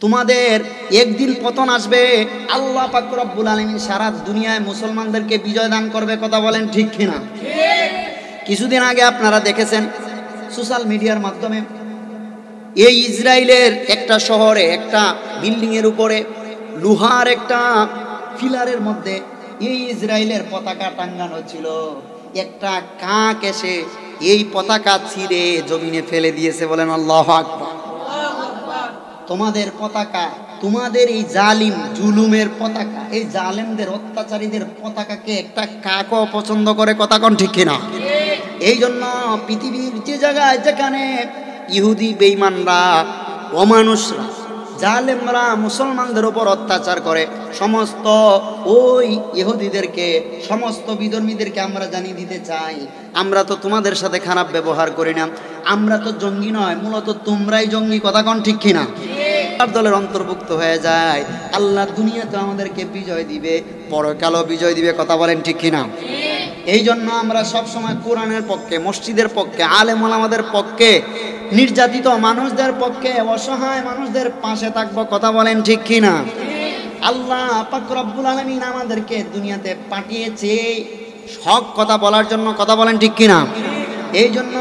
তোমাদের একদিন পতন আসবে, আল্লাহ পাক রব্বুল আলামিন সারা দুনিয়ায় মুসলমানদেরকে বিজয় দান করবে। কথা বলেন ঠিক কিনা? কিছুদিন আগে আপনারা দেখেছেন সোশ্যাল মিডিয়ার মাধ্যমে এই ইসরায়েলের একটা শহরে একটা বিল্ডিং এর উপরে লোহার একটা ফিলারের মধ্যে এই ইসরায়েলের পতাকা টাঙ্গানো ছিল। একটা কাক এসে এই পতাকা ছিঁড়ে জমিনে ফেলে দিয়েছে। বলেন আল্লাহু আকবার। তোমাদের পতাকা, তোমাদের এই জালিম জুলুমের পতাকা, এই জালেমদের অত্যাচারীদের পতাকাকে একটা কাকও পছন্দ করে। কথা কোন ঠিক কিনা? এই জন্য পৃথিবীর যে জায়গায় যেখানে ইহুদি বেঈমানরা, অমানুষরা, জালেমরা মুসলমানদের উপর অত্যাচার করে, সমস্ত ওই ইহুদিদেরকে, সমস্ত বিধর্মীদেরকে আমরা জানিয়ে দিতে চাই, আমরা তো তোমাদের সাথে খারাপ ব্যবহার করি না, আমরা তো জঙ্গি নয়, মূলত তোমরাই জঙ্গি। কথা কোন ঠিক কিনা? দলের অন্তর্ভুক্ত হয়ে যায়। আল্লাহ দুনিয়াতে আমাদেরকে বিজয় দিবে, পরকালও বিজয় দিবে। কথা বলেন ঠিক কিনা? এই জন্য আমরা সবসময় কোরআনের পক্ষে, মসজিদের পক্ষে, আলেম ওলামাদের পক্ষে, নির্যাতিত মানুষদের পক্ষে, অসহায় মানুষদের পাশে থাকবো। কথা বলেন ঠিক কিনা? আল্লাহ পাক রব্বুল আলামিন আমাদেরকে দুনিয়াতে পাঠিয়েছে হক কথা বলার জন্য। কথা বলেন ঠিক কিনা? এই জন্য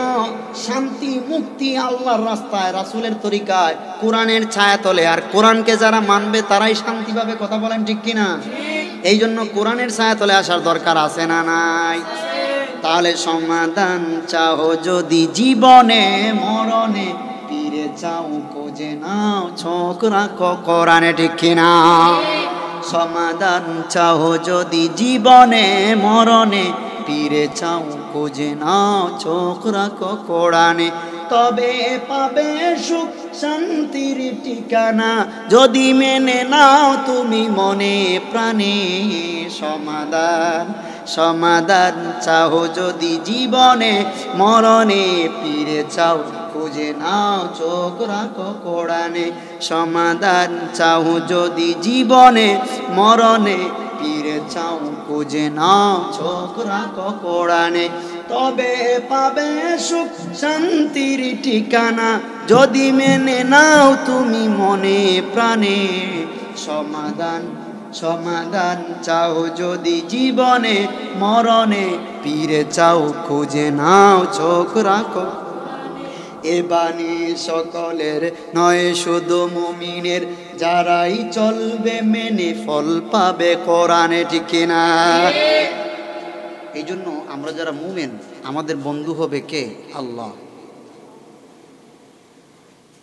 শান্তি মুক্তি আল্লাহর রাস্তায়, রাসূলের তরিকায়, কোরআনের ছায়াতলে। আর কোরআনকে যারা মানবে তারাই শান্তি পাবে। কথা বলেন ঠিক কিনা? এই জন্য কোরআনের ছায়াতলে আসার দরকার আছে না নাই? তাহলে সমাধান চাও যদি জীবনে মরণে, পীরে চাও খোঁজে নাও, চোখ রাখো কোরআনে। ঠিক কিনা? সমাধান চাও যদি জীবনে মরণে, পীরে চাও খোঁজে নাও, চোখ রাখো কোরআনে। তবে পাবে সুখ শান্তির ঠিকানা, যদি মেনে নাও তুমি মনে প্রাণে। সমাধান, সমাধান চাও যদি জীবনে মরণে, পীরে চাও খুঁজে নাও, চোখ রাখো কোরআনে। সমাধান চাও যদি জীবনে মরণে, পীরে চাও খুঁজে নাও, চোখ রাখো কোরআনে। তবে পাবে সুখ শান্তির ঠিকানা, যদি মেনে নাও তুমি মনে প্রাণে। সমাধান, সমাধান চাও যদি জীবনে মরণে, পীরে চাও খুঁজে নাও, চোখ রাখো। এ বাণী সকলের নয় শুধু মুমিনের, যারাই চলবে মেনে ফল পাবে কোরআনে। ঠিক কিনা? এই জন্য আমরা যারা মুমিন, আমাদের বন্ধু হবে কে? আল্লাহ।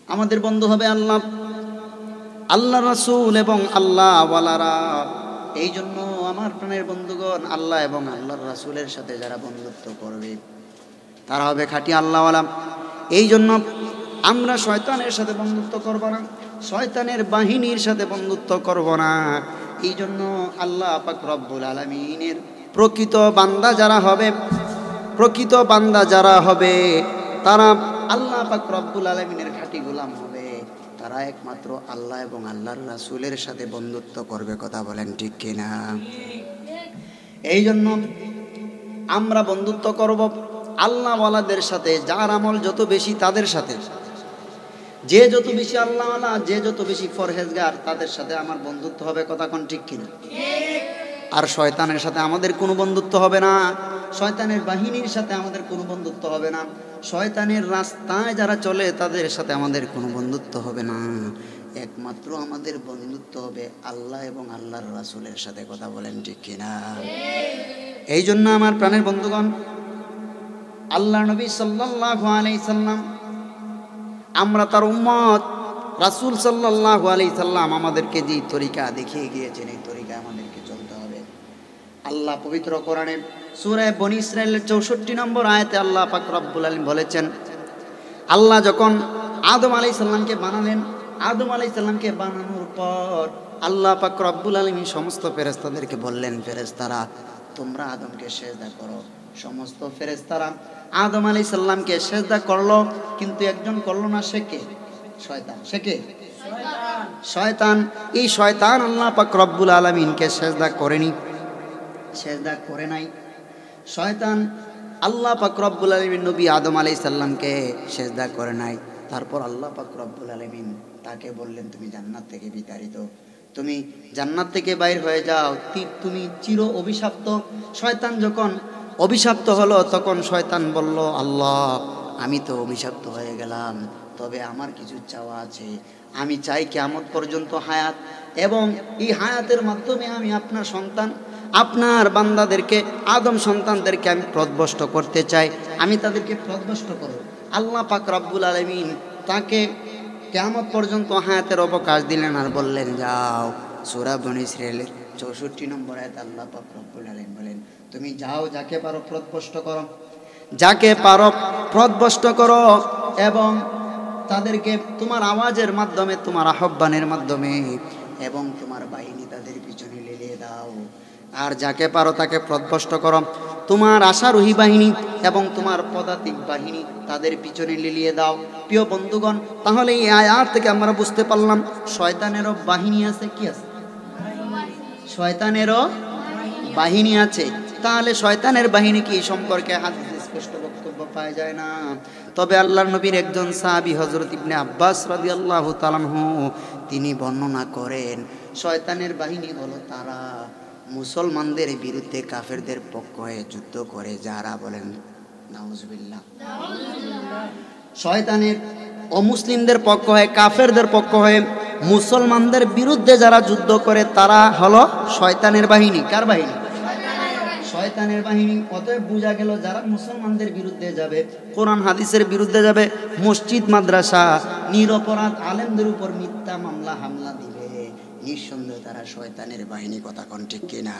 আমাদের বন্ধু হবে আল্লাহ, আল্লাহ রাসূল এবং আল্লাহ ওয়ালারা। এই জন্য আমার প্রাণের বন্ধুগণ, আল্লাহ এবং আল্লাহর রাসূলের সাথে যারা বন্ধুত্ব করবে তারা হবে খাঁটি আল্লাহওয়ালা। এই জন্য আমরা শয়তানের সাথে বন্ধুত্ব করব না, শয়তানের বাহিনীর সাথে বন্ধুত্ব করব না। এই জন্য আল্লাহ পাক রব্বুল আলামিনের প্রকৃত বান্দা যারা হবে, প্রকৃত বান্দা যারা হবে, তারা আল্লাহ পাক রব্বুল আলামিনের খাঁটি গোলাম হবে। তারা একমাত্র আল্লাহ এবং আল্লাহর রাসূলের সাথে বন্ধুত্ব করবে। কথা বলেন ঠিক কিনা? এই জন্য আমরা বন্ধুত্ব করব আল্লাহ ওয়ালাদের সাথে, যার আমল যত বেশি তাদের সাথে, যে যত বেশি আল্লাহ ওয়ালা, যে যত বেশি ফরহেজগার, তাদের সাথে আমার বন্ধুত্ব হবে। কথা কোন ঠিক কিনা? আর শয়তানের সাথে আমাদের কোনো বন্ধুত্ব হবে না, শয়তানের বাহিনীর সাথে আমাদের কোনো বন্ধুত্ব হবে না, শয়তানের রাস্তায় যারা চলে তাদের সাথে আমাদের কোনো বন্ধুত্ব হবে না। একমাত্র আমাদের বন্ধুত্ব হবে আল্লাহ এবং আল্লাহর রাসূলের সাথে। কথা বলেন ঠিক কিনা? এই জন্য আমার প্রাণের বন্ধুগণ, আল্লাহ নবী সাল্লাল্লাহু আলাইহি সাল্লাম, আমরা তার উম্মত, রাসূল সাল্লাল্লাহু আলাইহি সাল্লাম আমাদেরকে যে তরিকা দেখিয়ে গিয়েছেন, এই তরিকা আমাদেরকে চলতে হবে। আল্লাহ পবিত্র কোরআনে সূরা বনী ইসরাঈলের 64 নম্বর আয়াতে আল্লাহ পাক রব্বুল আলামিন বলেছেন, আল্লাহ যখন আদম আলাইহিস সালামকে বানালেন, আদম আলাইহিস সালামকে বানানোর পর আল্লাহ পাক রব্বুল আলামিন সমস্ত ফেরেশতাদেরকে বললেন, ফেরেশতারা তোমরা আদমকে সিজদা করো। সমস্ত ফেরেশতারা আদম আলাইহিস সালামকে সিজদা করলো, কিন্তু একজন করলো না। সে কে? শয়তান। সে কে? শয়তান। শয়তান। এই শয়তান আল্লাহ পাক রব্বুল আলামিনকে সিজদা করেনি, সিজদা করে নাই। শয়তান আল্লাহ পাক রব্বুল আলামিন নবী আদম আলাইহিস সালামকে সিজদা করে নাই। তারপর আল্লাহ পাক রব্বুল আলামিন তাকে বললেন তুমি জান্নাত থেকে বিতাড়িত, তুমি জান্নাত থেকে বাইর হয়ে যাও, তুমি চির অভিশপ্ত। শয়তান যখন অভিশপ্ত হলো তখন শয়তান বলল, আল্লাহ আমি তো অভিশপ্ত হয়ে গেলাম, তবে আমার কিছু চাওয়া আছে। আমি চাই কিয়ামত পর্যন্ত হায়াত, এবং এই হায়াতের মাধ্যমে আমি আপনার সন্তান, আপনার বান্দাদেরকে, আদম সন্তানদেরকে আমি পথভ্রষ্ট করতে চাই, আমি তাদেরকে পথভ্রষ্ট করব। আল্লাহ পাক রব্বুল আলামিন তাকে কিয়ামত পর্যন্ত হায়াতের অবকাশ দিলেন আর বললেন, যাও। সূরা বনী ইসরাঈলের 64 নম্বর আয়াত আল্লাহ পাক রব্বুল আলামিন বলেন, তুমি যাও, যাকে পারো পথভ্রষ্ট করো, যাকে পারো পথভ্রষ্ট করো, এবং তাদেরকে তোমার আওয়াজের মাধ্যমে, তোমার আহ্বানের মাধ্যমে, এবং তোমার বাহিনী তাদের পিছনে লেলিয়ে দাও। আর যাকে পারো তাকে পথভ্রষ্ট করো, তোমার আশারোহী বাহিনী এবং তোমার পদাতিক বাহিনী তাদের পিছনে লেলিয়ে দাও। প্রিয় বন্ধুগণ, তাহলে এই আয়াত থেকে আমরা বুঝতে পারলাম শয়তানেরও বাহিনী আছে। কি আছে? শয়তানেরও বাহিনী আছে। তাহলে শয়তানের বাহিনী কি সম্পর্কে হাদিসে স্পষ্ট বক্তব্য পাওয়া যায় না। তবে আল্লাহর নবীর একজন সাহাবী হযরত ইবনে আব্বাস রাদিয়াল্লাহু তাআলা আনহু তিনি বর্ণনা করেন, শয়তানের বাহিনী হলো তারা মুসলমানদের বিরুদ্ধে কাফেরদের পক্ষ হয়ে যুদ্ধ করে যারা, বলেন নাউজুবিল্লাহ। শয়তানের অমুসলিমদের পক্ষ হয়ে, কাফেরদের পক্ষ হয়ে মুসলমানদের বিরুদ্ধে যারা যুদ্ধ করে তারা হলো শয়তানের বাহিনী। কার বাহিনী? শয়তানের বাহিনী। অতএব বোঝা গেল যারা মুসলমানদের বিরুদ্ধে যাবে, কোরআন হাদিসের বিরুদ্ধে যাবে, মসজিদ মাদ্রাসা নিরপরাধ আলেমদের উপর মিথ্যা মামলা হামলা দিবে, নিঃসন্দেহে তারা শয়তানের বাহিনী। কথা কোন ঠিক কিনা?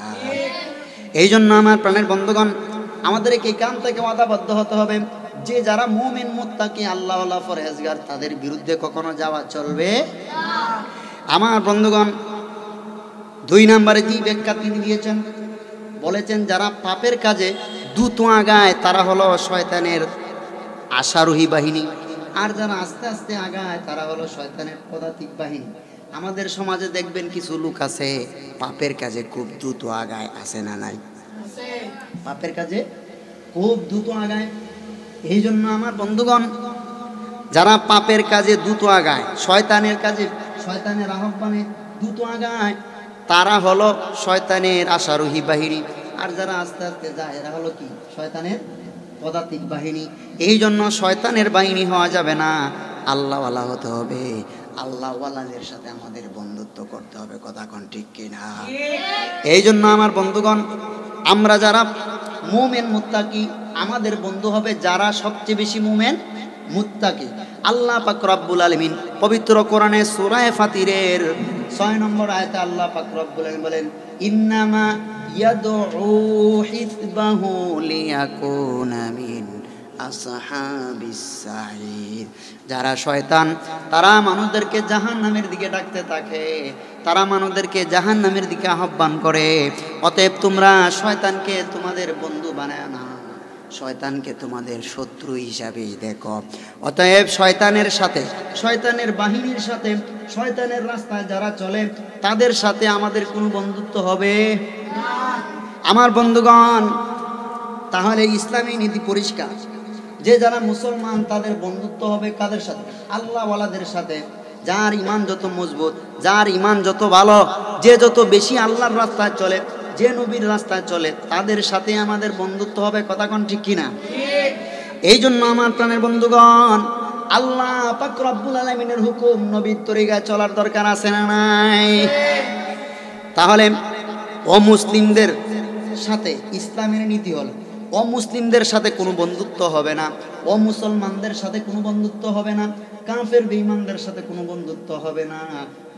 এই জন্য আমার প্রাণের বন্ধুগণ, আমাদেরকে কান থেকে ওয়াদাবদ্ধ হতে হবে যে যারা মুমিন মুত্তাকি আল্লাহওয়ালা পরহেজগার তাদের বিরুদ্ধে কখনো যাওয়া চলবে না। আমার বন্ধুগণ, 2 নম্বরে যে ব্যাখ্যা তিনি দিয়েছেন, বলেছেন যারা পাপের কাজে দ্রুত আগায় তারা হলো শয়তানের আশারোহী বাহিনী, আর যারা আস্তে আস্তে আগায় তারা হলো শয়তানের পদাতিক বাহিনী। আমাদের সমাজে দেখবেন কিছু লোক আছে পাপের কাজে খুব দ্রুত আগায়, আছে না নাই? পাপের কাজে খুব দ্রুত আগায়। এই জন্য আমার বন্ধুগণ, যারা পাপের কাজে দ্রুত আগায়, শয়তানের কাজে, শয়তানের আহ্বানে দ্রুত আগায়, তারা হলো শয়তানের আশারোহী বাহিনী। আর যারা আস্তে আস্তে যায় এরা হলো কি? শয়তানের পদাতিক বাহিনী। এই জন্য শয়তানের বাহিনী হওয়া যাবে না, আল্লাহওয়ালা হতে হবে। আল্লাহওয়ালাদের সাথে আমাদের বন্ধুত্ব করতে হবে। কথা কোন ঠিক কিনা? এই জন্য আমার বন্ধুগণ, আমরা যারা মুমিন মুত্তাকি, আমাদের বন্ধু হবে যারা সবচেয়ে বেশি মুমিন মুত্তাকি। আল্লাহ পাক রব্বুল আলামিন পবিত্র কোরআনে সূরা ফাতিরের 6 নম্বর আয়াতে আল্লাহ পাক রব্বুল আলামিন বলেন, ইন্নামা ইয়াদউ হিজবাহু লিয়াকুনা মিন আসহাবিস সাঈর। যারা শয়তান তারা মানুষদেরকে জাহান্নামের দিকে ডাকতে থাকে, তারা মানুষদেরকে জাহান্নামের দিকে আহ্বান করে। অতএব তোমরা শয়তানকে তোমাদের বন্ধু বানায় না, শয়তানকে তোমাদের শত্রু হিসাবেই দেখো। অতএব শয়তানের সাথে, শয়তানের বাহিনীর সাথে, শয়তানের রাস্তায় যারা চলে তাদের সাথে আমাদের কোনো বন্ধুত্ব হবে না। আমার বন্ধুগণ, তাহলে ইসলামী নীতি পরিষ্কার যে যারা মুসলমান তাদের বন্ধুত্ব হবে কাদের সাথে? আল্লাহওয়ালাদের সাথে। যার ইমান যত মজবুত, যার ইমান যত ভালো, যে যত বেশি আল্লাহর রাস্তায় চলে, যে নবীর রাস্তায় চলে, তাদের সাথে আমাদের বন্ধুত্ব হবে। কথা কোন ঠিক কিনা? এই জন্য আমার প্রাণের বন্ধুগণ, আল্লাহ পাক রব্বুল আলামিনের হুকুম নবীর তরিকায় চলার দরকার আছে না নাই? তাহলে অমুসলিমদের সাথে ইসলামের নীতি হলো অমুসলিমদের সাথে কোনো বন্ধুত্ব হবে না, অমুসলমানদের সাথে কোনো বন্ধুত্ব হবে না, কাফের বেঈমানদের সাথে কোনো বন্ধুত্ব হবে না।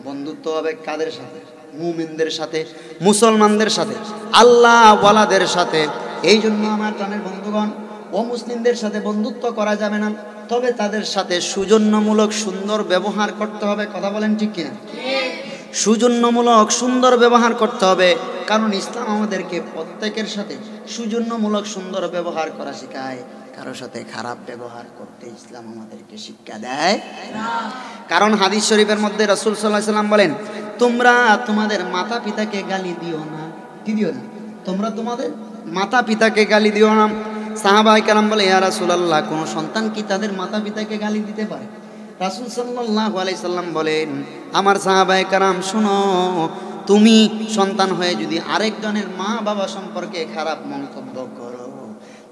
বন্ধুত্ব হবে কাদের সাথে? মুমিনদের সাথে, মুসলমানদের সাথে, আল্লাহওয়ালাদের সাথে। এই জন্য আমার প্রাণের বন্ধুগণ, অমুসলিমদের সাথে বন্ধুত্ব করা যাবে না, তবে তাদের সাথে সৌজন্যমূলক সুন্দর ব্যবহার করতে হবে। কথা বলেন ঠিক কিনা? সৌজন্যমূলক সুন্দর ব্যবহার করতে হবে, কারণ ইসলাম আমাদেরকে প্রত্যেকের সাথে সৌজন্যমূলক সুন্দর ব্যবহার করা শেখায়। কারোর সাথে খারাপ ব্যবহার করতে ইসলাম আমাদেরকে শিক্ষা দেয় না। কারণ হাদিস শরীফের মধ্যে রাসূল সাল্লাল্লাহু আলাইহি ওয়াসাল্লাম বলেন, তোমরা তোমাদের মাতা পিতাকে গালি দিও না। কি দিও না? তোমরা তোমাদের মাতা পিতাকে গালি দিও না। সাহাবায়ে কেরাম বলে, ইয়া রাসূলুল্লাহ, কোন সন্তান কি তাদের মাতা পিতাকে গালি দিতে পারে? রাসূল সাল্লাল্লাহু আলাইহি সাল্লাম বলেন, আমার সাহাবায়ে কেরাম শুনো, তুমি সন্তান হয়ে যদি আরেকজনের মা বাবা সম্পর্কে খারাপ মন্তব্য করো,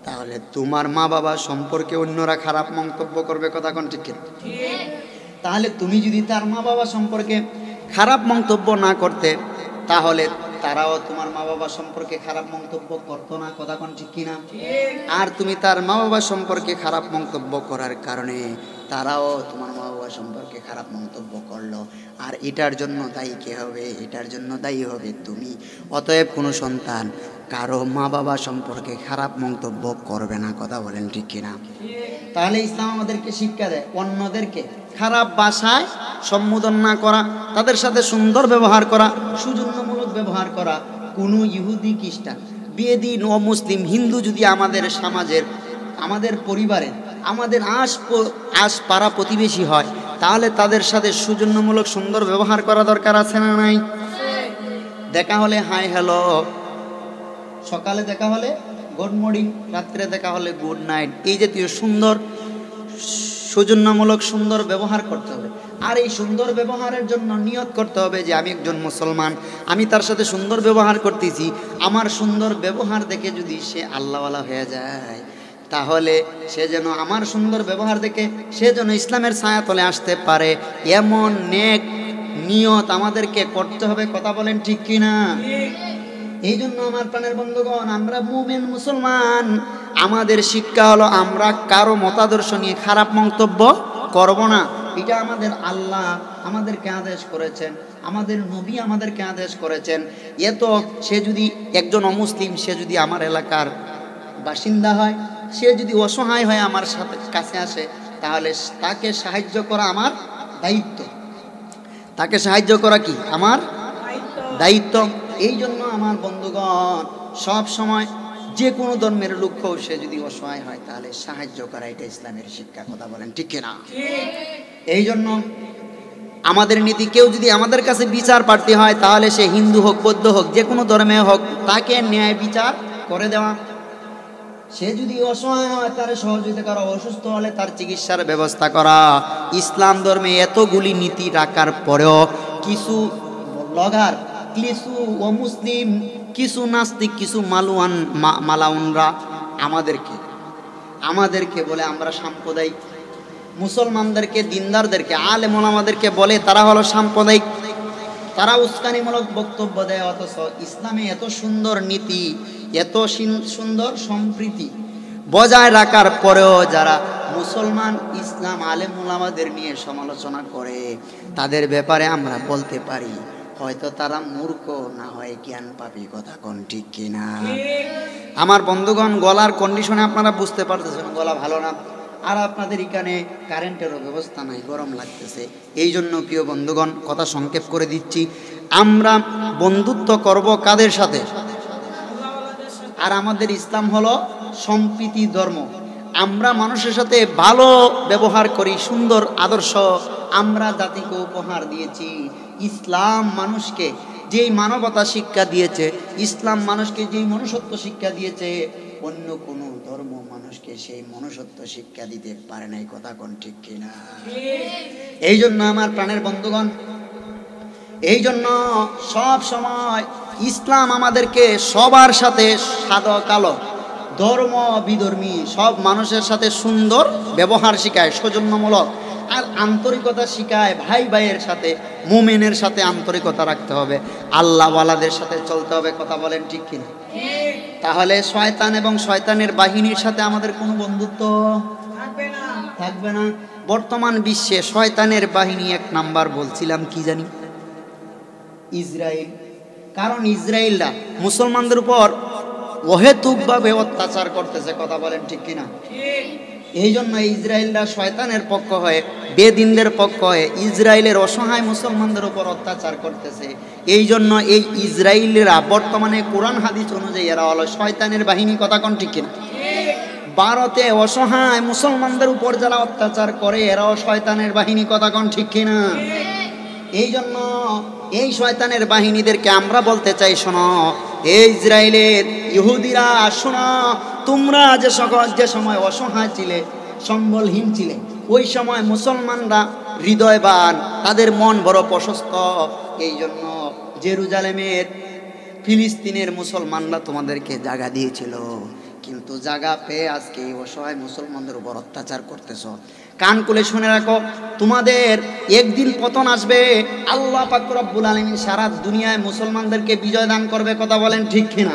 তাহলে তোমার মা বাবা সম্পর্কে অন্যরা খারাপ মন্তব্য করবে। কথা কোন ঠিক? তাহলে তুমি যদি তার মা বাবা সম্পর্কে খারাপ মন্তব্য না করতে, তাহলে তারাও তোমার মা বাবা সম্পর্কে খারাপ মন্তব্য করতো না। কথা কোন ঠিক কিনা? আর তুমি তার মা বাবা সম্পর্কে খারাপ মন্তব্য করার কারণে তারাও তোমার মা বাবা সম্পর্কে খারাপ মন্তব্য করলো, আর এটার জন্য দায়ী কে হবে? এটার জন্য দায়ী হবে তুমি। অতএব কোনো সন্তান কারো মা বাবা সম্পর্কে খারাপ মন্তব্য করবে না। কথা বলেন ঠিক কিনা? তাহলে ইসলাম আমাদেরকে শিক্ষা দেয় অন্যদেরকে খারাপ ভাষায় সম্বোধন না করা, তাদের সাথে সুন্দর ব্যবহার করা, সৌজন্যমূলক ব্যবহার করা। কোনো ইহুদি, খ্রিস্টান, বেদিন ও মুসলিম, হিন্দু যদি আমাদের সমাজের, আমাদের পরিবারের, আমাদের আশ পাড়া প্রতিবেশী হয়, তাহলে তাদের সাথে সৌজন্যমূলক সুন্দর ব্যবহার করা দরকার আছে না নাই? দেখা হলে হাই হ্যালো, সকালে দেখা হলে গুড মর্নিং, রাত্রে দেখা হলে গুড নাইট, এই জাতীয় সুন্দর সৌজন্যমূলক সুন্দর ব্যবহার করতে হবে। আর এই সুন্দর ব্যবহারের জন্য নিয়ত করতে হবে যে আমি একজন মুসলমান, আমি তার সাথে সুন্দর ব্যবহার করতেছি, আমার সুন্দর ব্যবহার দেখে যদি সে আল্লাহওয়ালা হয়ে যায়, তাহলে সে যেন আমার সুন্দর ব্যবহার দেখে সে যেন ইসলামের ছায়াতলে আসতে পারে, এমন নেক নিয়ত আমাদেরকে করতে হবে। কথা বলেন ঠিক কিনা? এই জন্য আমার প্রাণের বন্ধুগণ, আমরা মুমিন মুসলমান, আমাদের শিক্ষা হলো আমরা কারো মতাদর্শ নিয়ে খারাপ মন্তব্য করব না। এটা আমাদের আল্লাহ আমাদেরকে আদেশ করেছেন, আমাদের নবী আমাদেরকে আদেশ করেছেন। এত সে যদি একজন অমুসলিম, সে যদি আমার এলাকার বাসিন্দা হয়, সে যদি অসহায় হয় আমার সাথে কাছে আসে, তাহলে তাকে সাহায্য করা আমার দায়িত্ব। তাকে সাহায্য করা কি আমার দায়িত্ব। এই জন্য আমার বন্ধুগণ, সব সময় যে কোনো ধর্মের লোক হোক, সে যদি অসহায় হয় তাহলে সাহায্য করা, এটা ইসলামের শিক্ষা। কথা বলেন ঠিক কিনা? এই জন্য আমাদের নীতি, কেউ যদি আমাদের কাছে বিচার প্রার্থী হয়, তাহলে সে হিন্দু হোক, বৌদ্ধ হোক, যে কোনো ধর্মে হোক, তাকে ন্যায় বিচার করে দেওয়া। সে যদি অসহায় হয় তার সহযোগিতা করা, অসুস্থ হলে তার চিকিৎসার ব্যবস্থা করা। ইসলাম ধর্মে এতগুলি নীতি রাখার পরেও কিছু ব্লগার, কিছু অমুসলিম, কিছু নাস্তিক, কিছু মালাউনরা আমাদেরকে বলে আমরা সাম্প্রদায়িক। মুসলমানদেরকে, দিনদারদেরকে, আলেম ওলামাদেরকে বলে তারা হলো সাম্প্রদায়িক। তারা উস্কানিমূলক বক্তব্য দেয়, অথচ ইসলামে এত সুন্দর নীতি, এত সুন্দর সম্প্রীতি বজায় রাখার পরেও যারা মুসলমান, ইসলাম, আলেম ওলামাদের নিয়ে সমালোচনা করে, তাদের ব্যাপারে আমরা বলতে পারি হয়তো তারা মূর্খ, না হয় জ্ঞান পাপী। কথা কোন ঠিক কিনা? আমার বন্ধুগণ, গলার কন্ডিশনে আপনারা বুঝতে পারতেছেন গলা ভালো না, আর আপনাদের এখানে কারেন্টেরও ব্যবস্থা নাই, গরম লাগতেছে। এই জন্য প্রিয় বন্ধুগণ, কথা সংক্ষেপ করে দিচ্ছি, আমরা বন্ধুত্ব করব কাদের সাথে? আর আমাদের ইসলাম হলো সম্প্রীতি ধর্ম। আমরা মানুষের সাথে ভালো ব্যবহার করি, সুন্দর আদর্শ আমরা জাতিকে উপহার দিয়েছি। ইসলাম মানুষকে যেই মানবতা শিক্ষা দিয়েছে, ইসলাম মানুষকে যেই মনুষ্যত্ব শিক্ষা দিয়েছে, অন্য কোনো ধর্ম মানুষকে সেই মনুষ্যত্ব শিক্ষা দিতে পারে নাই। কথা কোন ঠিক কিনা? এই জন্য আমার প্রাণের বন্ধুগণ, এই জন্য সব সময় ইসলাম আমাদেরকে সবার সাথে সাদা কালো, ধর্ম বিধর্মী সব মানুষের সাথে সুন্দর ব্যবহার শিখায়, সৌজন্যমূলক, আর আন্তরিকতা শিখায়। ভাই ভাইয়ের সাথে, মুমিনের সাথে আন্তরিকতা রাখতে হবে, আল্লাহওয়ালাদের সাথে চলতে হবে। কথা বলেন ঠিক কিনা? তাহলে শয়তান এবং শয়তানের বাহিনীর সাথে আমাদের কোনো বন্ধুত্ব থাকবে না। বর্তমান বিশ্বে শয়তানের বাহিনী এক নাম্বার, বলছিলাম কি জানি, ইসরায়েল। কারণ ইসরায়েলরা মুসলমানদের উপর অহেতুকভাবে অত্যাচার করতেছে। কথা বলেন ঠিক কিনা? এই জন্য ইসরায়েলরা শয়তানের পক্ষ হয়ে, বেদিনদের পক্ষ হয়ে ইসরায়েলের অসহায় মুসলমানদের উপর অত্যাচার করতেছে। এই জন্য এই ইসরায়েলরা বর্তমানে কোরআন হাদিস অনুযায়ী এরা হলো শয়তানের বাহিনী। কথা কোন ঠিক কিনা? ভারতে অসহায় মুসলমানদের উপর যারা অত্যাচার করে, এরাও শয়তানের বাহিনী। কথা কোন ঠিক কিনা? এই জন্য এই শয়তানের বাহিনীদেরকে আমরা বলতে চাই, শোনো এই ইসরায়েলের ইহুদিরা, শোনো তোমরা যে সময় অসহায় ছিলে, সম্বলহীন ছিলেন। ওই সময় মুসলমানরা হৃদয়বান, তাদের মন বড় প্রশস্ত। এই জন্য জেরুজালেমের ফিলিস্তিনের মুসলমানরা তোমাদেরকে জায়গা দিয়েছিল, কিন্তু জায়গা পেয়ে আজকে এই অসহায় মুসলমানদের উপর অত্যাচার করতেছ। কান খুলে শুনে রাখো, তোমাদের একদিন পতন আসবে। আল্লাহ পাক রব্বুল আলামিন সারা দুনিয়ায় মুসলমানদেরকে বিজয় দান করবে। কথা বলেন ঠিক কিনা?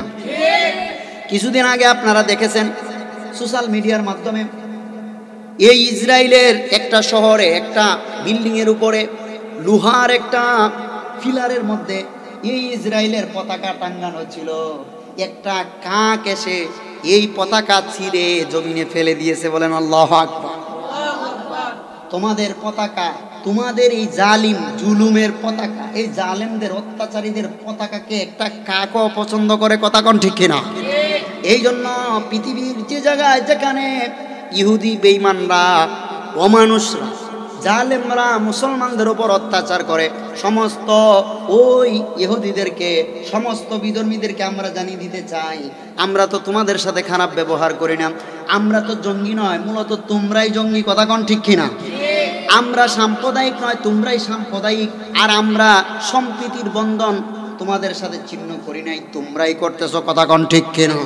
কিছুদিন আগে আপনারা দেখেছেন সোশ্যাল মিডিয়ার মাধ্যমে, এই ইসরায়েলের একটা শহরে একটা বিল্ডিংয়ের উপরে লোহার একটা ফিলারের মধ্যে এই ইসরায়েলের পতাকা টাঙ্গানো ছিল। একটা কাক এসে এই পতাকা ছিঁড়ে জমিনে ফেলে দিয়েছে। বলেন আল্লাহু আকবার। তোমাদের পতাকা, তোমাদের এই জালিম জুলুমের পতাকা, এই জালেমদের অত্যাচারীদের পতাকাকে একটা কাকও পছন্দ করে। কথা কোন ঠিক কিনা? এই জন্য পৃথিবীর যে জায়গায় যেখানে ইহুদি বেঈমানরা, অমানুষরা, জালেমরা মুসলমানদের উপর অত্যাচার করে, সমস্ত ওই ইহুদিদেরকে, সমস্ত বিধর্মীদেরকে আমরা জানিয়ে দিতে চাই, আমরা তো তোমাদের সাথে খারাপ ব্যবহার করি না, আমরা তো জঙ্গি নয়, মূলত তোমরাই জঙ্গি। কথা কোন ঠিক কিনা? আমরা সাম্প্রদায়িক নয়, তোমরাই সাম্প্রদায়িক। আর আমরা সম্প্রীতির বন্ধন তোমাদের সাথে চিহ্ন করি নাই, তোমরাই করতেছো। কথা কোন ঠিক কিনা?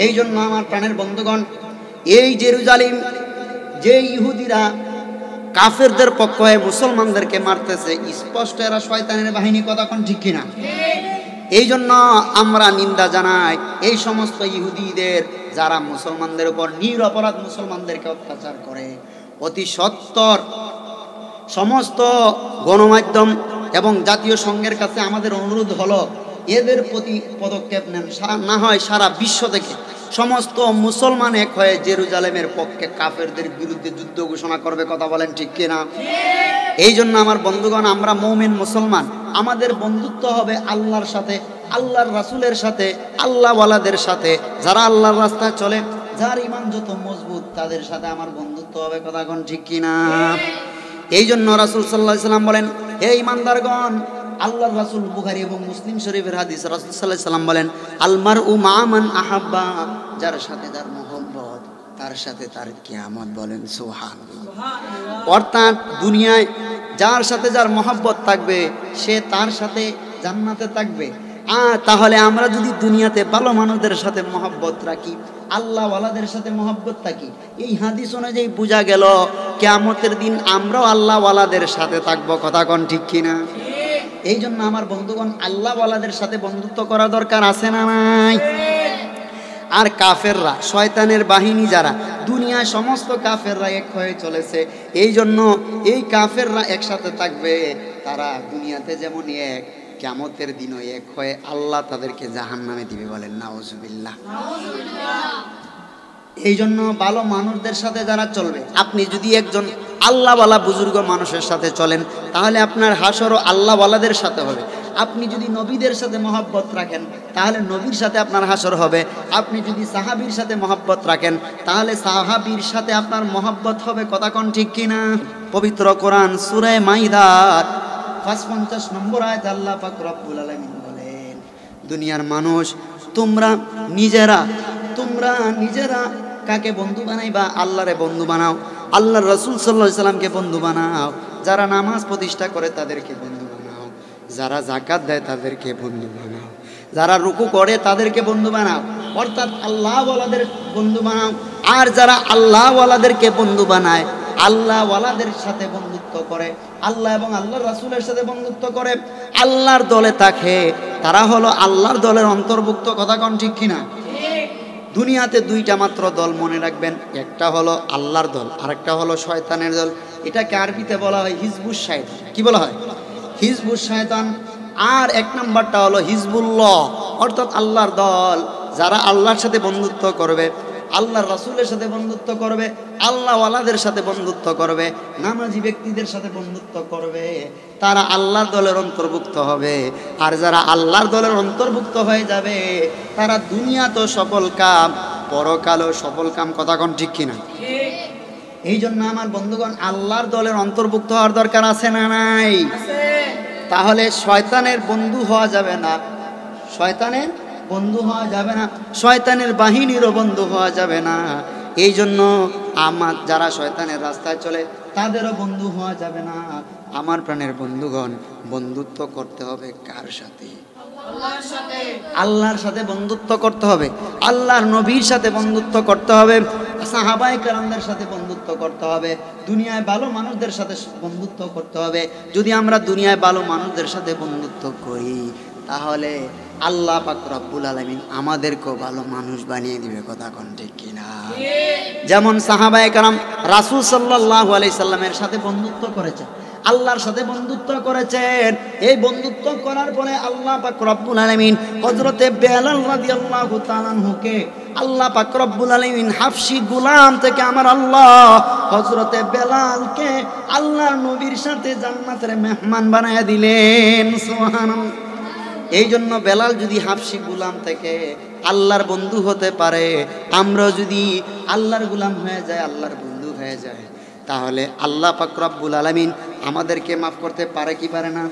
এই জন্য আমার প্রাণের বন্ধুগণ, এই জেরুজালেম যে ইহুদিরা কাফেরদের পক্ষ হয়ে মুসলমানদেরকে মারতেছে, স্পষ্ট এরা শয়তানের বাহিনী। কথা কোন ঠিক কিনা? এই জন্য আমরা নিন্দা জানাই এই সমস্ত ইহুদিদের, যারা মুসলমানদের উপর নিরপরাধ মুসলমানদেরকে অত্যাচার করে। অতি সত্বর সমস্ত গণমাধ্যম এবং জাতীয় সংঘের কাছে আমাদের অনুরোধ হলো, এদের প্রতি পদক্ষেপ নেন, না হয় সারা বিশ্ব থেকে সমস্ত মুসলমান এক হয়ে জেরুজালেমের পক্ষে কাফেরদের বিরুদ্ধে যুদ্ধ ঘোষণা করবে। কথা বলেন ঠিক কিনা? এই জন্য আমার বন্ধুগণ, আমরা মুমিন মুসলমান, আমাদের বন্ধুত্ব হবে আল্লাহর সাথে, আল্লাহর রাসূলের সাথে, আল্লাহওয়ালাদের সাথে। যারা আল্লাহর রাস্তায় চলে, যার ঈমান যত মজবুত, তাদের সাথে আমার বন্ধুত্ব হবে। কথা কোন ঠিক কিনা? এই জন্য রাসূল সাল্লাল্লাহু আলাইহি সাল্লাম বলেন, হে ঈমানদারগণ, আল্লাহর রাসূল বুখারী এবং মুসলিম শরীফের হাদিস, রাসূল সাল্লাল্লাহু আলাইহি সাল্লাম বলেন, আল মারউ মা মান আহাব্বা, যার সাথে যার মহব্বত, তার সাথে তার কিয়ামত। বলেন সুবহানাল্লাহ। অর্থাৎ দুনিয়ায় যার সাথে যার মহব্বত থাকবে, সে তার সাথে জান্নাতে থাকবে। তাহলে আমরা যদি দুনিয়াতে ভালো মানুষদের সাথে মহব্বত রাখি, আল্লাহওয়ালাদের সাথে মহব্বত থাকি, এই হাদিস অনুযায়ী বোঝা গেল কিয়ামতের দিন আমরাও আল্লাহওয়ালাদের সাথে থাকবো। কথা কোন ঠিক কিনা? এই জন্য আমার বন্ধুগণ, আল্লাহওয়ালাদের সাথে বন্ধুত্ব করা দরকার আছে না নাই? আর কাফেররা, শয়তানের বাহিনী যারা, দুনিয়ায় সমস্ত কাফেররা এক হয়ে চলেছে। এই জন্য এই কাফেররা একসাথে থাকবে, তারা দুনিয়াতে যেমন এক, কিয়ামতের দিনও এক হয়ে আল্লাহ তাদেরকে জাহান্নামে দিবে। বলেন নাউজুবিল্লাহ। এই জন্য ভালো মানুষদের সাথে যারা চলবে, আপনি যদি একজন আল্লাহওয়ালা বুজুর্গ মানুষের সাথে চলেন, তাহলে আপনার হাসরও আল্লাহওয়ালাদের সাথে হবে। আপনি যদি নবীদের সাথে মহব্বত রাখেন, তাহলে নবীর সাথে আপনার হাসর হবে। আপনি যদি সাহাবীর সাথে মহব্বত রাখেন, তাহলে সাহাবীর সাথে আপনার মহব্বত হবে। কথা কোন ঠিক কিনা? পবিত্র কোরআন সূরা মাইদার ৫৫ নম্বর আয়াত আল্লাহ পাক রব্বুল আলামিন বলেন, দুনিয়ার মানুষ, তোমরা নিজেরা কাকে বন্ধু বানাইবা? আল্লাহরে বন্ধু বানাও, আল্লাহর রাসূল সাল্লাল্লাহু আলাইহি সাল্লামকে বন্ধু বানাও, যারা নামাজ প্রতিষ্ঠা করে তাদেরকে বন্ধু বানাও, যারা যাকাত দেয় তাদেরকে বন্ধু বানাও, যারা রুকু করে তাদেরকে বন্ধু বানাও। অর্থাৎ আল্লাহওয়ালাদের বন্ধু বানাও। আর যারা আল্লাহওয়ালাদেরকে বন্ধু বানায়, আল্লাহওয়ালাদের সাথে বন্ধুত্ব করে, আল্লাহ এবং আল্লাহর রাসূলের সাথে বন্ধুত্ব করে, আল্লাহর দলে থাকে, তারা হলো আল্লাহর দলের অন্তর্ভুক্ত। কথা কোন ঠিক কিনা? দুনিয়াতে দুইটা মাত্র দল মনে রাখবেন, একটা হলো আল্লাহর দল, আরেকটা হলো শয়তানের দল। এটাকে আরবিতে বলা হয় হিজবুশ শায়তান। কি বলা হয়? হিজবুশ শায়তান। আর এক নাম্বারটা হলো হিজবুল্লাহ, অর্থাৎ আল্লাহর দল। যারা আল্লাহর সাথে বন্ধুত্ব করবে, আল্লাহর রাসূলের সাথে বন্ধুত্ব করবে, আল্লাহওয়ালাদের সাথে বন্ধুত্ব করবে, নামাজি ব্যক্তিদের সাথে বন্ধুত্ব করবে, তারা আল্লাহর দলের অন্তর্ভুক্ত হবে। আর যারা আল্লাহর দলের অন্তর্ভুক্ত হয়ে যাবে, তারা দুনিয়াতেও সফল কাম, পরকালেও সফল কাম। কথা কোন ঠিক কিনা? এই জন্য আমার বন্ধুগণ, আল্লাহর দলের অন্তর্ভুক্ত হওয়ার দরকার আছে না নাই? তাহলে শয়তানের বন্ধু হওয়া যাবে না, শয়তানের বন্ধু হওয়া যাবে না, শয়তানের বাহিনীরও বন্ধু হওয়া যাবে না। এই জন্য আমার যারা শয়তানের রাস্তায় চলে তাদেরও বন্ধু হওয়া যাবে না। আমার প্রাণের বন্ধুগণ, বন্ধুত্ব করতে হবে কার সাথে? আল্লাহর সাথে বন্ধুত্ব করতে হবে, আল্লাহর নবীর সাথে বন্ধুত্ব করতে হবে, সাহাবায়ে কেরামদের সাথে বন্ধুত্ব করতে হবে, দুনিয়ায় ভালো মানুষদের সাথে বন্ধুত্ব করতে হবে। যদি আমরা দুনিয়ায় ভালো মানুষদের সাথে বন্ধুত্ব করি তাহলে আল্লাহ পাক রব্বুল আলামিন আমাদেরকেও ভালো মানুষ বানিয়ে দিবে। কথা কোন ঠিক কিনা? যেমন সাহাবায়ে কেরাম রাসূল সাল্লাল্লাহু আলাইহি সাল্লামের সাথে বন্ধুত্ব করেছে, আল্লাহর সাথে বন্ধুত্ব করেছেন। এই বন্ধুত্ব করার পরে আল্লাহ পাক রব্বুল আলামিন হযরতে বেলাল রাদিয়াল্লাহু তাআলা আনহুকে আল্লাহ পাক রব্বুল আলামিন হাফসি গোলাম থেকে আমার আল্লাহ হযরতে বেলালকে আল্লাহর নবীর সাথে জান্নাতের মেহমান বানায়া দিলেন। সুবহানাল্লাহ। এই জন্য বেলাল যদি হাফসি গোলাম থেকে আল্লাহর বন্ধু হতে পারে, আমরা যদি আল্লাহর গোলাম হয়ে যায়, আল্লাহর বন্ধু হয়ে যায়, তাহলে আল্লাহ পাক রব্বুল আলামিন আমাদেরকে মাফ করতে পারে কি পারে না?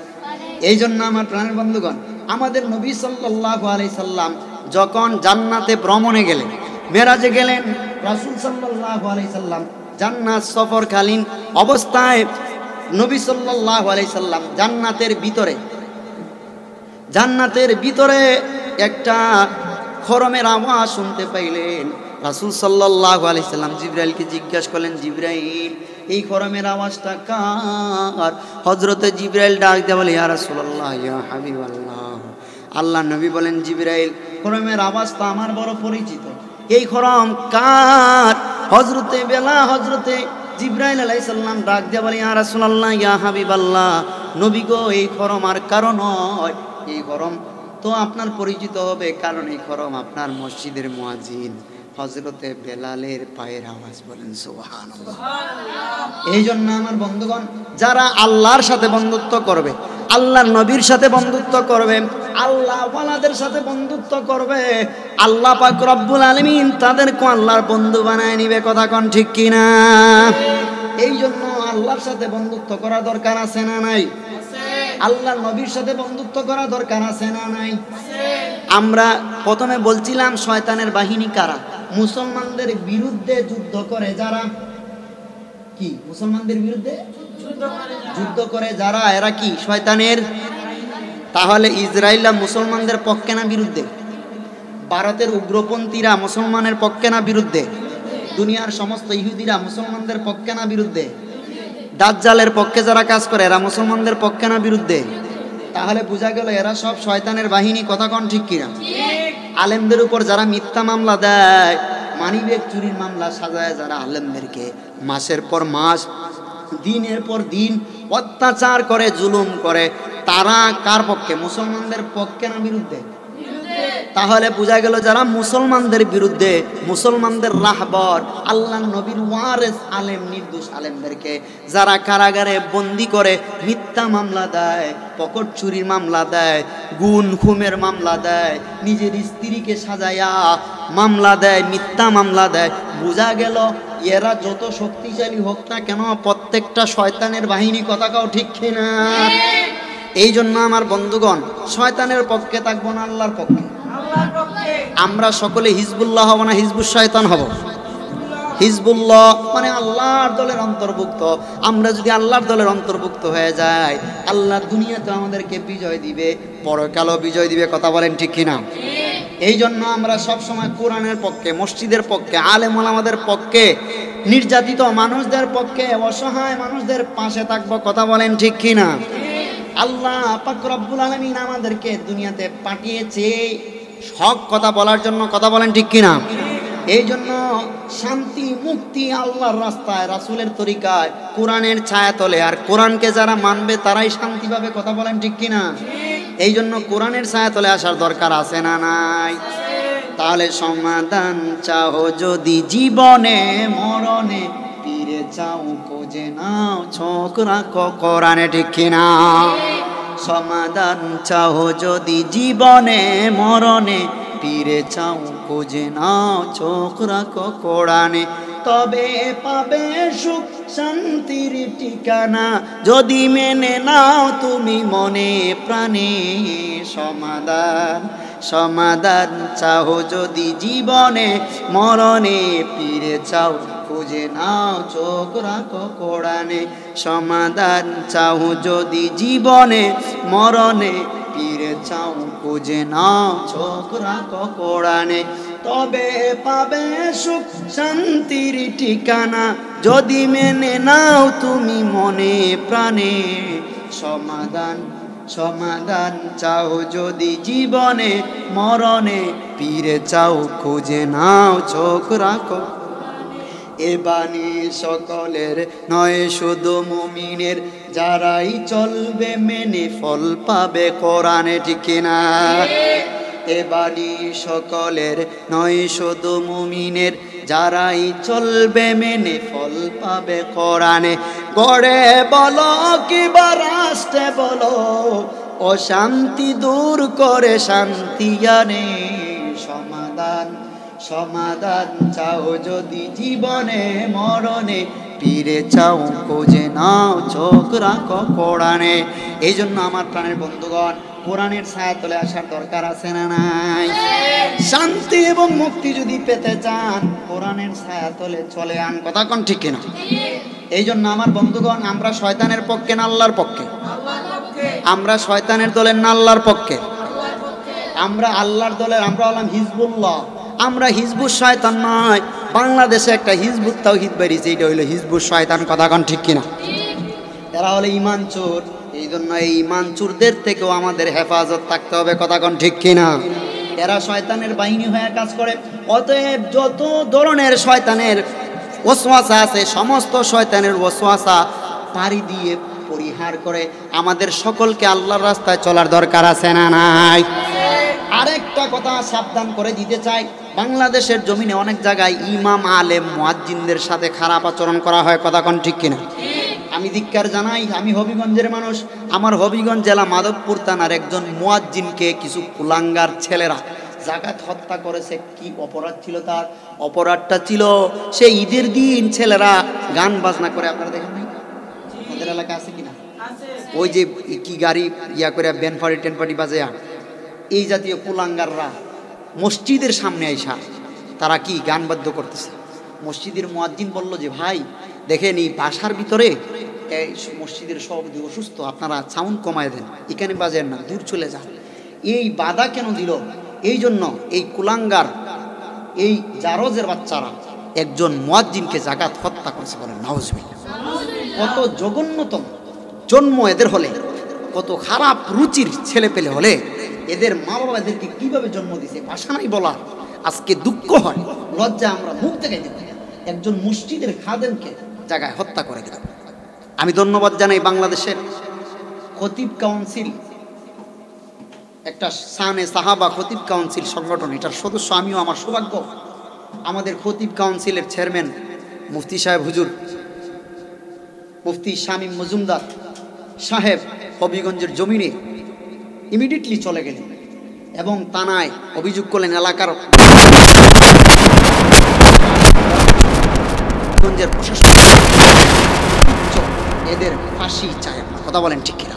এই জন্য আমার প্রাণের বন্ধুগণ, আমাদের নবী সাল্লাল্লাহু আলাইহি সাল্লাম যখন জান্নাতে ভ্রমণে গেলেন, মেরাজে গেলেন, রাসূল সাল্লাল্লাহু আলাইহি সাল্লাম জান্নাত সফরকালীন অবস্থায় নবী সাল্লাল্লাহু আলাইহি সাল্লাম জান্নাতের ভিতরে একটা খরমের আওয়াজ শুনতে পাইলেন। রাসূল সাল্লাল্লাহু আলাইহি সাল্লাম জিবরাইলকে জিজ্ঞাসা করলেন, জিবরাইল, এই খরমের আওয়াজটা কার? হযরতে জিবরাইল ডাক দিয়ে বলে, ইয়া রাসূলুল্লাহ, ইয়া হাবিবাল্লাহ। আল্লাহ নবী বলেন, জিবরাইল, খরমের আওয়াজটা আমার বড় পরিচিত, এই খরম কার? হযরতে জিবরাইল আলাইহিস সালাম ডাক দিয়ে বলে, ইয়া রাসূলুল্লাহ, ইয়া হাবিবাল্লাহ, নবী গো, এই খরম আর কারণ নয়, এই খরম তো আপনার পরিচিত হবে, কারণ এই খরম আপনার মসজিদের মুয়াজ্জিন হযরতে বেলালের পায়ের আওয়াজ। বলেন সুবহানাল্লাহ। এই জন্য আমার বন্ধুগণ, যারা আল্লাহর সাথে বন্ধুত্ব করবে, আল্লাহর নবীর সাথে বন্ধুত্ব করবে, আল্লাহ ওয়ালাদের সাথে বন্ধুত্ব করবে, আল্লাহ পাক রব্বুল আলামিন তাদেরকে আল্লাহর বন্ধু বানায় নিবে। কথা কোন ঠিক কিনা? এই জন্য আল্লাহর সাথে বন্ধুত্ব করা দরকার আছে না নাই? আল্লাহর নবীর সাথে বন্ধুত্ব করা দরকার আছে না নাই? আমরা প্রথমে বলছিলাম শয়তানের বাহিনী কারা? মুসলমানদের বিরুদ্ধে যুদ্ধ করে যারা, কি মুসলমানদের বিরুদ্ধে যুদ্ধ করে যারা, এরা কি শয়তানের? তাহলে ইসরায়েলরা মুসলমানদের পক্ষে না বিরুদ্ধে? ভারতের উগ্রপন্থীরা মুসলমানের পক্ষে না বিরুদ্ধে? দুনিয়ার সমস্ত ইহুদিরা মুসলমানদের পক্ষে না বিরুদ্ধে? দাজ্জালের পক্ষে যারা কাজ করে এরা মুসলমানদের পক্ষে না বিরুদ্ধে? তাহলে বোঝা গেল এরা সব শয়তানের বাহিনী। কথা কোন ঠিক কিনা? আলেমদের উপর যারা মিথ্যা মামলা দেয়, মানিব্যাগ চুরির মামলা সাজায় যারা আলেমদেরকে মাসের পর মাস, দিনের পর দিন অত্যাচার করে, জুলুম করে, তারা কার পক্ষে? মুসলমানদের পক্ষে না বিরুদ্ধে? তাহলে বোঝা গেল যারা মুসলমানদের বিরুদ্ধে, মুসলমানদের রাহবর, আল্লাহ নবীর ওয়ারেস আলেম, নির্দোষ আলেমদেরকে যারা কারাগারে বন্দি করে মিথ্যা মামলা দেয়, পকেট চুরির মামলা দেয়, গুণ খুমের মামলা দেয়, নিজের স্ত্রীকে সাজায়া মামলা দেয়, মিথ্যা মামলা দেয়, বোঝা গেল এরা যত শক্তিশালী হোক না কেন প্রত্যেকটা শয়তানের বাহিনী। কথা কাও ঠিক কিনা? এই জন্য আমার বন্ধুগণ, শয়তানের পক্ষে থাকবো না আল্লাহর পক্ষে। আমরা সকলে হিজবুল্লাহ হব না হিজবুশ শয়তান হব? হিজবুল্লাহ মানে আল্লাহর দলের অন্তর্ভুক্ত। আমরা যদি আল্লাহর দলের অন্তর্ভুক্ত হয়ে যাই, আল্লাহ দুনিয়াতে আমাদেরকে বিজয় দিবে, পরকালও বিজয় দিবে। কথা বলেন ঠিক কিনা? এই জন্য আমরা সব সময় কোরআনের পক্ষে, মসজিদের পক্ষে, আলেম ওলামাদের পক্ষে, নির্যাতিত মানুষদের পক্ষে, অসহায় মানুষদের পাশে থাকবো। কথা বলেন ঠিক কিনা? আল্লাহ পাক রব্বুল আলামিন আমাদেরকে দুনিয়াতে পাঠিয়েছে হক কথা বলার জন্য। কথা বলেন ঠিক কিনা? এই জন্য শান্তি মুক্তি আল্লাহর রাস্তায়, রাসূলের তরিকায়, কোরআনের ছায়াতলে। আর কোরআনকে যারা মানবে তারাই শান্তি পাবে। কথা বলেন ঠিক কিনা? এই জন্য কোরআনের ছায়াতলে আসার দরকার আছে না নাই? তাহলে সমাধান চাও যদি জীবনে মরণে, পীরে চাও খোঁজে নাও, চোখ রাখো কোরআনে। ঠিক কিনা? সমাধান চাও যদি জীবনে মরণে, পীরে চাও খোঁজে নাও, চোখ রাখো কোরআনে, তবে পাবে সুখ শান্তির ঠিকানা, যদি মেনে নাও তুমি মনে প্রাণে। সমাধান চাও যদি জীবনে মরণে, পীরে চাও খুঁজে নাও চোখ রাখো কোরআনে, সমাধান চাও যদি জীবনে মরণে, পীরে চাও খুঁজে নাও চোখ রাখো কোরআনে, তবে পাবে সুখ শান্তির ঠিকানা, যদি মেনে নাও তুমি মনে প্রাণে, সমাধান সমাধান চাও যদি জীবনে মরণে, পীরে চাও খুঁজে নাও চোখ রাখো। এ বাণী সকলের নয় শুধু মুমিনের, যারাই চলবে মেনে ফল পাবে কোরআনে, ঠিক না? এ বাণী সকলের নয় শুধু মুমিনের, যারাই চলবে মেনে ফল পাবে কোরআনে। গড়ে বলো কিবা রাষ্ট্রে বলো, অশান্তি দূর করে শান্তি আনে, সমাধান সমাধান চাও যদি জীবনে মরণে, পীরে চাও খুঁজে নাও চোখ রাখো কোরআনে। এই জন্য আমার প্রাণের বন্ধুগণ, কোরআনের ছায়াতলে আসার দরকার আছে না নাই? শান্তি এবং মুক্তি যদি পেতে চান, কোরআনের ছায়াতলে চলে আন। কথা কোন ঠিক কিনা? এই জন্য আমার বন্ধুগণ, আমরা শয়তানের পক্ষে না আল্লাহর পক্ষে? আমরা শয়তানের দলের না আল্লাহর পক্ষে? আমরা আল্লাহর দলের। আমরা হলাম হিজবুল্লাহ, আমরা হিজবুর শয়তান নয়। বাংলাদেশে একটা হিজবুত তাওহীদ বেরিয়েছে, এটা হইলো হিজবুর শয়তান। কথা কোন ঠিক কিনা? এরা হলো ঈমান চোর। এই জন্য এই ঈমান চোরদের থেকেও আমাদের হেফাজত থাকতে হবে। কথা কোন ঠিক কিনা? এরা শয়তানের বাহিনী হয়ে কাজ করে। অতএব যত ধরনের শয়তানের ওয়াসওয়াসা আছে, সমস্ত শয়তানের ওয়াসওয়াসা পাড়ি দিয়ে পরিহার করে আমাদের সকলকে আল্লাহর রাস্তায় চলার দরকার আছে না নাই? আরেকটা কথা সাবধান করে দিতে চাই, বাংলাদেশের জমিনে অনেক জায়গায় ইমাম আলেম মুয়াজ্জিনদের সাথে খারাপ আচরণ করা হয়। কথা কোন ঠিক কিনা? আমি ধিক্কার জানাই, আমি হবিগঞ্জের মানুষ। আমার হবিগঞ্জ জেলা মাধবপুর থানার একজন মুয়াজ্জিনকে কিছু কুলাঙ্গার ছেলেরা জাকাত হত্যা করেছে। কি অপরাধ ছিল তার? অপরাধটা ছিল সে ঈদের দিন ছেলেরা গান বাজনা করে। আপনারা দেখেন নাই? আমাদের এলাকা আছে কিনা? ওই যে কি গাড়ি ইয়া করে ব্যান পার্টি টেন পার্টি বাজে, এই জাতীয় কুলাঙ্গাররা মসজিদের সামনে আইসা তারা কি গান বাদ্য করতেছে। মসজিদের মুয়াজ্জিন বলল যে ভাই দেখেন, এই বাসার ভিতরে মসজিদের সভাপতি অসুস্থ, আপনারা সাউন্ড কমায় দেন, এখানে বাজেন না, দূর চলে যান। এই বাধা কেন দিল? এই জন্য এই কুলাঙ্গার, এই জারজের বাচ্চারা একজন মুয়াজ্জিনকে জাকাত হত্যা করেছে। বলেন নাউজুবিল্লাহ। কত জঘন্যতম জন্ম এদের হলে, কত খারাপ রুচির ছেলে পেলে হলে, এদের মা বাবা এদেরকে কিভাবে জন্ম দিছে ভাষা নাই বলার। আজকে দুঃখ হয়, লজ্জা আমরা মুখ দেখাই দিতে, একজন মসজিদের খাদেমকে জায়গায় হত্যা করে দিলাম। আমি ধন্যবাদ জানাই বাংলাদেশের খতিব কাউন্সিল, একটা শানে সাহাবা খতিব কাউন্সিল সংগঠন, এটার সদস্য আমিও। আমার সৌভাগ্য, আমাদের খতিব কাউন্সিলের চেয়ারম্যান মুফতি সাহেব হুজুর মুফতি শামীম মজুমদার সাহেব হবিগঞ্জের জমিনে ইমিডিয়েটলি চলে গেলেন এবং থানায় অভিযোগ করলেন এলাকার প্রশাসন এদের ফাঁসি চায়। কথা বলেন ঠিক কিনা?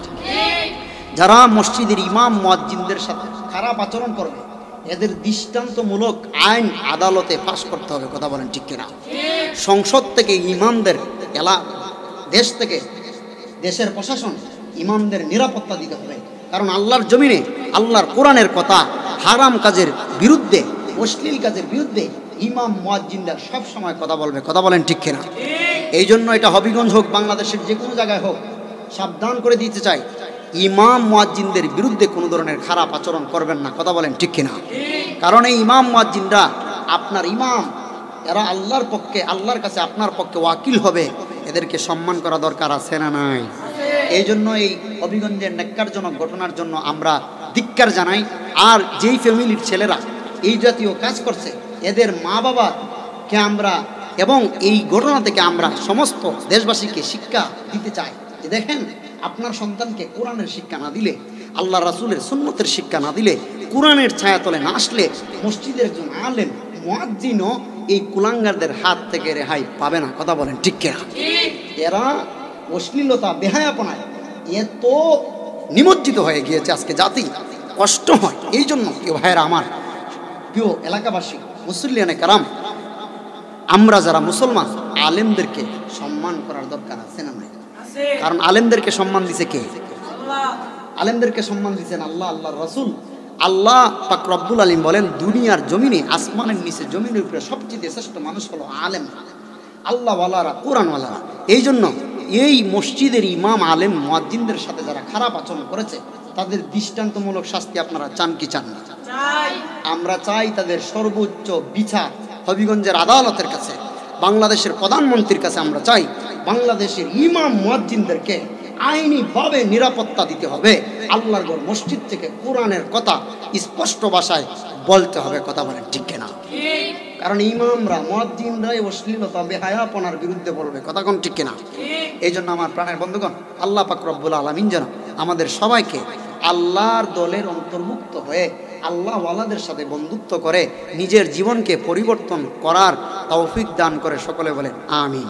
যারা মসজিদের ইমাম মুয়াজ্জিনদের সাথে খারাপ আচরণ করবে, এদের দৃষ্টান্তমূলক আইন আদালতে পাশ করতে হবে। কথা বলেন ঠিক কিনা? সংসদ থেকে ইমামদের, দেশ থেকে দেশের প্রশাসন ইমামদের নিরাপত্তা দিতে হবে। কারণ আল্লাহর জমিনে আল্লাহর কোরআনের কথা হারাম কাজের বিরুদ্ধে, অশ্লীল কাজের বিরুদ্ধে ইমাম মুয়াজ্জিনরা সব সময় কথা বলবে। কথা বলেন ঠিক কিনা? এই জন্য এটা হবিগঞ্জ হোক, বাংলাদেশের যে কোনো জায়গায় হোক, সাবধান করে দিতে চাই, ইমাম মুয়াজ্জিনদের বিরুদ্ধে কোনো ধরনের খারাপ আচরণ করবেন না। কথা বলেন ঠিক কিনা? কারণ এই ইমাম মুয়াজ্জিনরা আপনার ইমাম, এরা আল্লাহর পক্ষে, আল্লাহর কাছে আপনার পক্ষে ওয়াকিল হবে। এদেরকে সম্মান করা দরকার আছে না নাই? এই জন্য এই হবিগঞ্জের ন্যাক্কারজনক ঘটনার জন্য আমরা ধিক্কার জানাই। আর যেই ফ্যামিলির ছেলেরা এই জাতীয় কাজ করছে, এদের মা বাবাকে আমরা এবং এই ঘটনা থেকে আমরা সমস্ত দেশবাসীকে শিক্ষা দিতে চাই যে দেখেন, আপনার সন্তানকে কোরআনের শিক্ষা না দিলে, আল্লাহ রাসূলের সুন্নতের শিক্ষা না দিলে, কোরআনের ছায়াতলে না আসলে, মসজিদের একজন আলেম মুয়াজ্জিনও এই কুলাঙ্গারদের হাত থেকে রেহাই পাবে না। কথা বলেন ঠিক কিনা? এরা অশ্লীলতা, বেহায়াপনায় এত নিমজ্জিত হয়ে গিয়েছে আজকে জাতি, কষ্ট হয়। এই জন্য প্রিয় ভাইয়েরা আমার, প্রিয় এলাকাবাসী, মুসল্লিয়ানে কারাম, আমরা যারা মুসলমান আলেমদেরকে সম্মান করার দরকার আছে না নাই? কারণ আলেমদেরকে সম্মান দিছে কে? আলেমদেরকে সম্মান দিচ্ছেন আল্লাহ, আল্লাহর রাসূল। আল্লাহ পাক রব্বুল আলামিন বলেন, দুনিয়ার জমিনে, আসমানের নিচে, জমিনের উপরে সবচেয়ে শ্রেষ্ঠ মানুষ হলো আলেম, আল্লাহওয়ালারা, কোরআনওয়ালারা। এই জন্য এই মসজিদের ইমাম, আলেম, মুয়াজ্জিনদের সাথে যারা খারাপ আচরণ করেছে তাদের দৃষ্টান্তমূলক শাস্তি আপনারা চান কি চান না? আমরা চাই তাদের সর্বোচ্চ বিচার হবিগঞ্জের আদালতের কাছে, বাংলাদেশের প্রধানমন্ত্রীর কাছে। আমরা চাই বাংলাদেশের ইমাম মুয়াজ্জিনদেরকে আইনিভাবে নিরাপত্তা দিতে হবে। আল্লাহর ঘর মসজিদ থেকে কোরআনের কথা স্পষ্ট ভাষায় বলতে হবে। কথা বলেন ঠিক কিনা? কারণ ইমামরা, মুয়াজ্জিনরা এই অশ্লীলতা, বেহায়াপনার বিরুদ্ধে বলবে। কথা কোন ঠিক কিনা? এই জন্য আমার প্রাণের বন্ধুগণ, আল্লাহ পাক রব্বুল আলামিন যেন আমাদের সবাইকে আল্লাহর দলের অন্তর্ভুক্ত হয়ে আল্লাহওয়ালাদের সাথে বন্ধুত্ব করে নিজের জীবনকে পরিবর্তন করার তৌফিক দান করে। সকলে বলেন আমিন।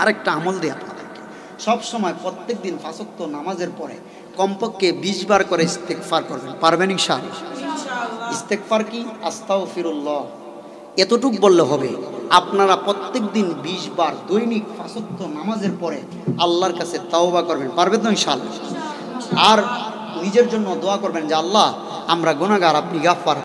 আরেকটা আমল দিই আপনাদেরকে, সব সময় প্রত্যেক দিন 5 ওয়াক্ত নামাজের পরে কমপক্ষে 20 বার করে ইস্তেগফার করবেন। পারবেন ইনশাআল্লাহ? ইস্তেগফার কি? আস্তাগফিরুল্লাহ, এতটুক বললে হবে। আপনারা প্রত্যেক দিন 20 বার দৈনিক 5 ওয়াক্ত নামাজের পরে আল্লাহর কাছে তাওবা করবেন। পারবেন তো ইনশাআল্লাহ? আর নিজের জন্য দোয়া করবেন যে আল্লাহ, আমরা গুনাহগার, আপনি গাফফার।